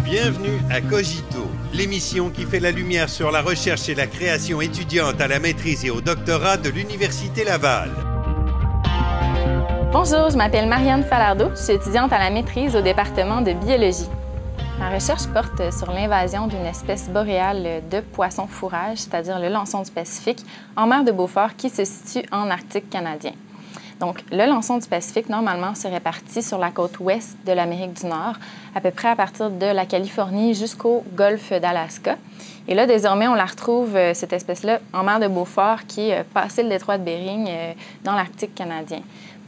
Bienvenue à Cogito, l'émission qui fait la lumière sur la recherche et la création étudiante à la maîtrise et au doctorat de l'Université Laval. Bonjour, je m'appelle Marianne Falardeau, je suis étudiante à la maîtrise au département de biologie. Ma recherche porte sur l'invasion d'une espèce boréale de poisson fourrage, c'est-à-dire le lançon du Pacifique, en mer de Beaufort qui se situe en Arctique canadien. Donc, le lançon du Pacifique, normalement, se répartit sur la côte ouest de l'Amérique du Nord, à peu près à partir de la Californie jusqu'au golfe d'Alaska. Et là, désormais, on la retrouve, cette espèce-là, en mer de Beaufort, qui est passé le détroit de Bering dans l'Arctique canadien.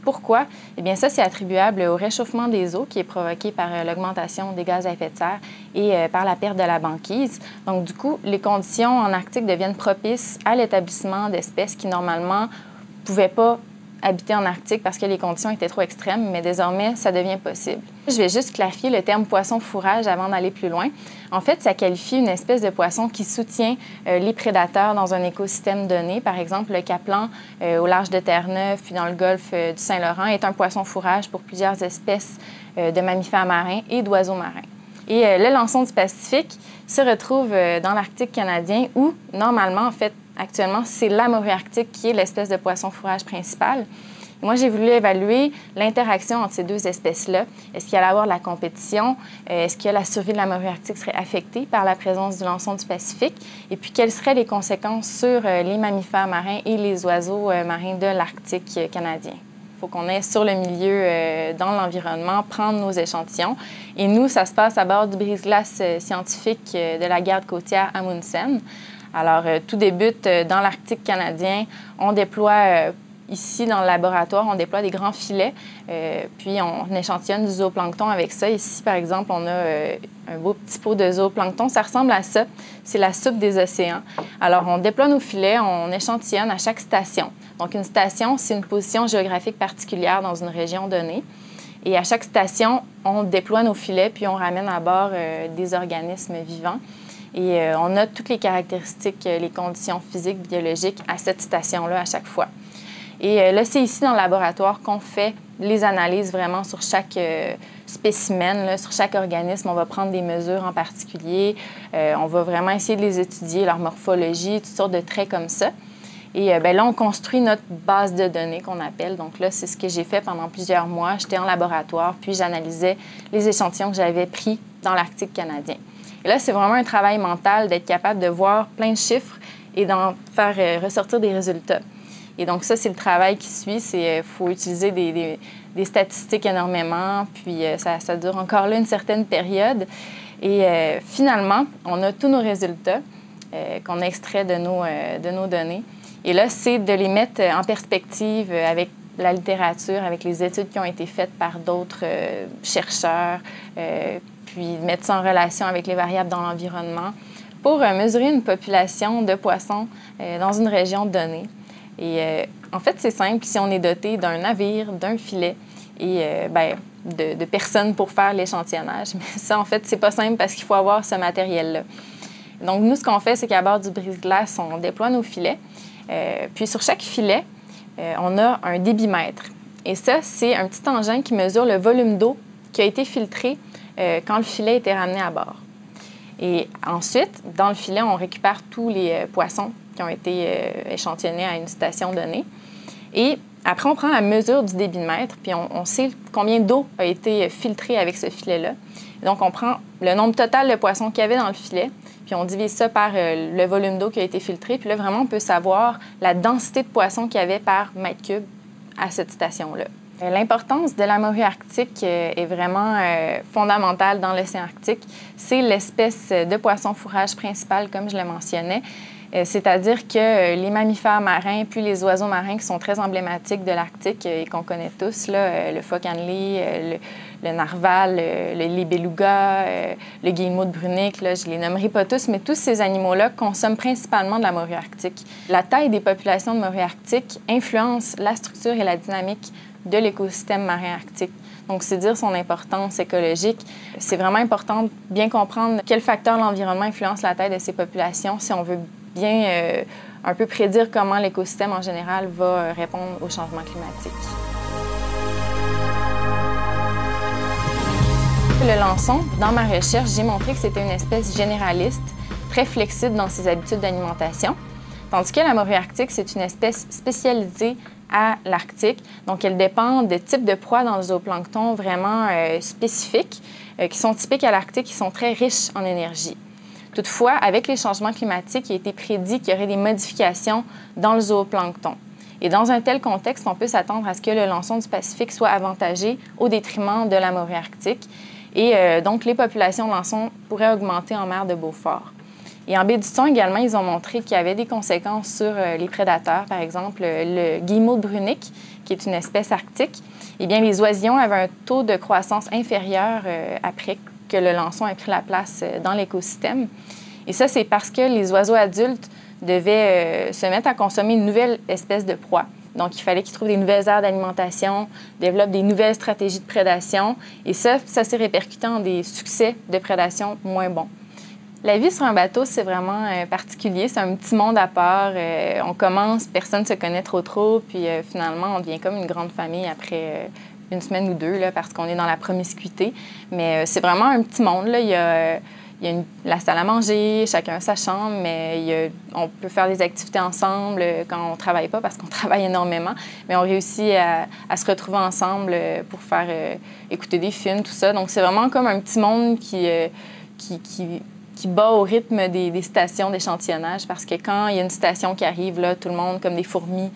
Pourquoi? Eh bien, ça, c'est attribuable au réchauffement des eaux qui est provoqué par l'augmentation des gaz à effet de serre et par la perte de la banquise. Donc, du coup, les conditions en Arctique deviennent propices à l'établissement d'espèces qui, normalement, ne pouvaient pas habiter en Arctique parce que les conditions étaient trop extrêmes, mais désormais, ça devient possible. Je vais juste clarifier le terme poisson fourrage avant d'aller plus loin. En fait, ça qualifie une espèce de poisson qui soutient les prédateurs dans un écosystème donné. Par exemple, le caplan au large de Terre-Neuve puis dans le golfe du Saint-Laurent est un poisson fourrage pour plusieurs espèces de mammifères marins et d'oiseaux marins. Et le lançon du Pacifique se retrouve dans l'Arctique canadien où, normalement, en fait, actuellement, c'est la morue arctique qui est l'espèce de poisson fourrage principale. Et moi, j'ai voulu évaluer l'interaction entre ces deux espèces-là. Est-ce qu'il y allait avoir de la compétition? Est-ce que la survie de la morue arctique serait affectée par la présence du lançon du Pacifique? Et puis, quelles seraient les conséquences sur les mammifères marins et les oiseaux marins de l'Arctique canadien? Il faut qu'on aille sur le milieu, dans l'environnement, prendre nos échantillons. Et nous, ça se passe à bord du brise-glace scientifique de la garde côtière Amundsen. Alors, tout débute dans l'Arctique canadien. On déploie, ici, dans le laboratoire, on déploie des grands filets, puis on échantillonne du zooplancton avec ça. Ici, par exemple, on a un beau petit pot de zooplancton. Ça ressemble à ça. C'est la soupe des océans. Alors, on déploie nos filets, on échantillonne à chaque station. Donc, une station, c'est une position géographique particulière dans une région donnée. Et à chaque station, on déploie nos filets, puis on ramène à bord des organismes vivants. Et on note toutes les caractéristiques, les conditions physiques, biologiques à cette station-là à chaque fois. Et là, c'est ici dans le laboratoire qu'on fait les analyses vraiment sur chaque spécimen, là, sur chaque organisme. On va prendre des mesures en particulier. On va vraiment essayer de les étudier, leur morphologie, toutes sortes de traits comme ça. Et bien là, on construit notre base de données qu'on appelle. Donc là, c'est ce que j'ai fait pendant plusieurs mois. J'étais en laboratoire, puis j'analysais les échantillons que j'avais pris dans l'Arctique canadien. Et là, c'est vraiment un travail mental d'être capable de voir plein de chiffres et d'en faire ressortir des résultats. Et donc ça, c'est le travail qui suit. Il faut utiliser des statistiques énormément, puis ça dure encore là une certaine période. Et finalement, on a tous nos résultats qu'on extrait de nos données. Et là, c'est de les mettre en perspective avec la littérature, avec les études qui ont été faites par d'autres chercheurs, puis mettre ça en relation avec les variables dans l'environnement pour mesurer une population de poissons dans une région donnée. Et en fait, c'est simple. Si on est doté d'un navire, d'un filet et de personnes pour faire l'échantillonnage, mais ça, en fait, c'est pas simple parce qu'il faut avoir ce matériel-là. Donc, nous, ce qu'on fait, c'est qu'à bord du brise-glace, on déploie nos filets. Puis, sur chaque filet, on a un débitmètre. Et ça, c'est un petit engin qui mesure le volume d'eau qui a été filtré quand le filet était ramené à bord. Et ensuite, dans le filet, on récupère tous les poissons qui ont été échantillonnés à une station donnée. Et après, on prend la mesure du débitmètre, puis on sait combien d'eau a été filtrée avec ce filet-là. Donc, on prend le nombre total de poissons qu'il y avait dans le filet, puis on divise ça par le volume d'eau qui a été filtré. Puis là, vraiment, on peut savoir la densité de poissons qu'il y avait par mètre cube à cette station-là. L'importance de la morue arctique est vraiment fondamentale dans l'océan Arctique. C'est l'espèce de poisson fourrage principal, comme je le mentionnais. C'est-à-dire que les mammifères marins puis les oiseaux marins qui sont très emblématiques de l'Arctique et qu'on connaît tous, là, le phoque Hanley, le narval, les belugas, le guillemot de Brunick, là, je ne les nommerai pas tous, mais tous ces animaux-là consomment principalement de la morue arctique. La taille des populations de morue arctique influence la structure et la dynamique de l'écosystème marin arctique. Donc, c'est dire son importance écologique. C'est vraiment important de bien comprendre quels facteurs de l'environnement influencent la taille de ces populations si on veut bien un peu prédire comment l'écosystème en général va répondre au changement climatique. Le lançon, dans ma recherche, j'ai montré que c'était une espèce généraliste, très flexible dans ses habitudes d'alimentation, tandis que la morue arctique, c'est une espèce spécialisée à l'Arctique. Donc, elle dépend de types de proies dans le zooplancton vraiment spécifiques, qui sont typiques à l'Arctique, qui sont très riches en énergie. Toutefois, avec les changements climatiques, il a été prédit qu'il y aurait des modifications dans le zooplancton. Et dans un tel contexte, on peut s'attendre à ce que le lançon du Pacifique soit avantagé au détriment de la morue arctique. Et donc, les populations de lançons pourraient augmenter en mer de Beaufort. Et en baie du Thon également, ils ont montré qu'il y avait des conséquences sur les prédateurs. Par exemple, le guillemot de Brunick, qui est une espèce arctique, eh bien, les oisillons avaient un taux de croissance inférieur après que le lançon ait pris la place dans l'écosystème. Et ça, c'est parce que les oiseaux adultes devaient se mettre à consommer une nouvelle espèce de proie. Donc, il fallait qu'ils trouvent des nouvelles aires d'alimentation, développent des nouvelles stratégies de prédation. Et ça s'est répercuté en des succès de prédation moins bons. La vie sur un bateau, c'est vraiment particulier. C'est un petit monde à part. On commence, personne ne se connaît trop. Puis finalement, on devient comme une grande famille après une semaine ou deux, là, parce qu'on est dans la promiscuité. Mais c'est vraiment un petit monde, là. Il y a la salle à manger, chacun sa chambre, mais on peut faire des activités ensemble quand on ne travaille pas, parce qu'on travaille énormément. Mais on réussit à se retrouver ensemble pour faire écouter des films, tout ça. Donc, c'est vraiment comme un petit monde qui bat au rythme des stations d'échantillonnage, parce que quand il y a une station qui arrive, là, tout le monde, comme des fourmis,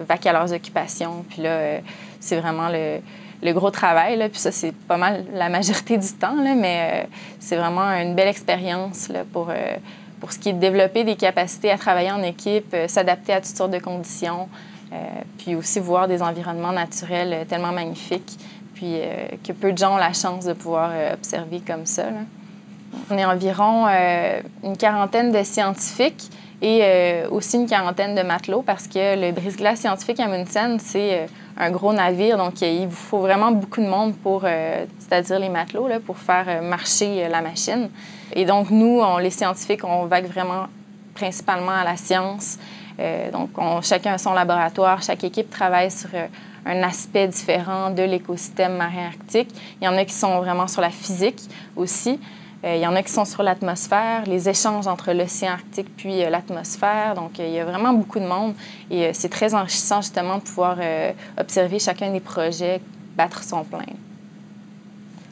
vaquent à leurs occupations. Puis là, c'est vraiment le gros travail, là. Puis ça, c'est pas mal la majorité du temps, là, mais c'est vraiment une belle expérience là, pour ce qui est de développer des capacités à travailler en équipe, s'adapter à toutes sortes de conditions, puis aussi voir des environnements naturels tellement magnifiques, puis que peu de gens ont la chance de pouvoir observer comme ça, là. On est environ une quarantaine de scientifiques et aussi une quarantaine de matelots, parce que le brise-glace scientifique Amundsen, c'est un gros navire. Donc, il vous faut vraiment beaucoup de monde pour, c'est-à-dire les matelots, là, pour faire marcher la machine. Et donc, nous, les scientifiques, on vague vraiment principalement à la science. Donc, chacun a son laboratoire, chaque équipe travaille sur un aspect différent de l'écosystème marin arctique. Il y en a qui sont vraiment sur la physique aussi. Il y en a qui sont sur l'atmosphère, les échanges entre l'océan Arctique puis l'atmosphère. Donc, il y a vraiment beaucoup de monde et c'est très enrichissant, justement, de pouvoir observer chacun des projets battre son plein.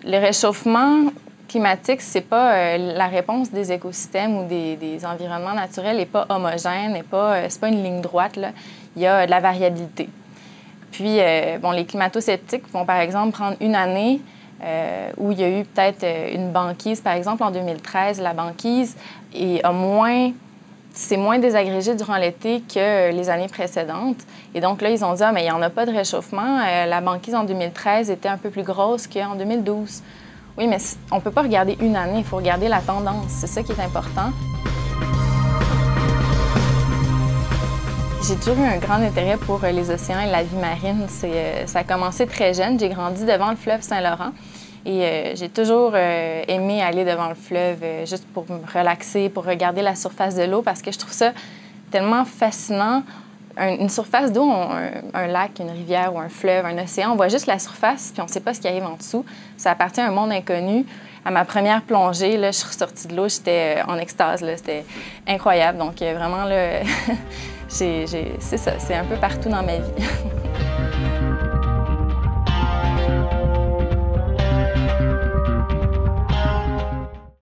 Le réchauffement climatique, c'est pas la réponse des écosystèmes ou des environnements naturels n'est pas homogène, c'est pas une ligne droite, là. Il y a de la variabilité. Puis, les climato-sceptiques vont, par exemple, prendre une année où il y a eu peut-être une banquise. Par exemple, en 2013, la banquise c'est moins désagrégé durant l'été que les années précédentes. Et donc là, ils ont dit « Ah, mais il n'y en a pas de réchauffement. La banquise en 2013 était un peu plus grosse qu'en 2012. » Oui, mais on ne peut pas regarder une année, il faut regarder la tendance. C'est ça qui est important. J'ai toujours eu un grand intérêt pour les océans et la vie marine. Ça a commencé très jeune. J'ai grandi devant le fleuve Saint-Laurent et j'ai toujours aimé aller devant le fleuve juste pour me relaxer, pour regarder la surface de l'eau, parce que je trouve ça tellement fascinant. Une surface d'eau, un lac, une rivière ou un fleuve, un océan, on voit juste la surface puis on ne sait pas ce qui arrive en dessous. Ça appartient à un monde inconnu. À ma première plongée, là, je suis ressortie de l'eau, j'étais en extase. C'était incroyable. Donc, vraiment, là, c'est ça, c'est un peu partout dans ma vie.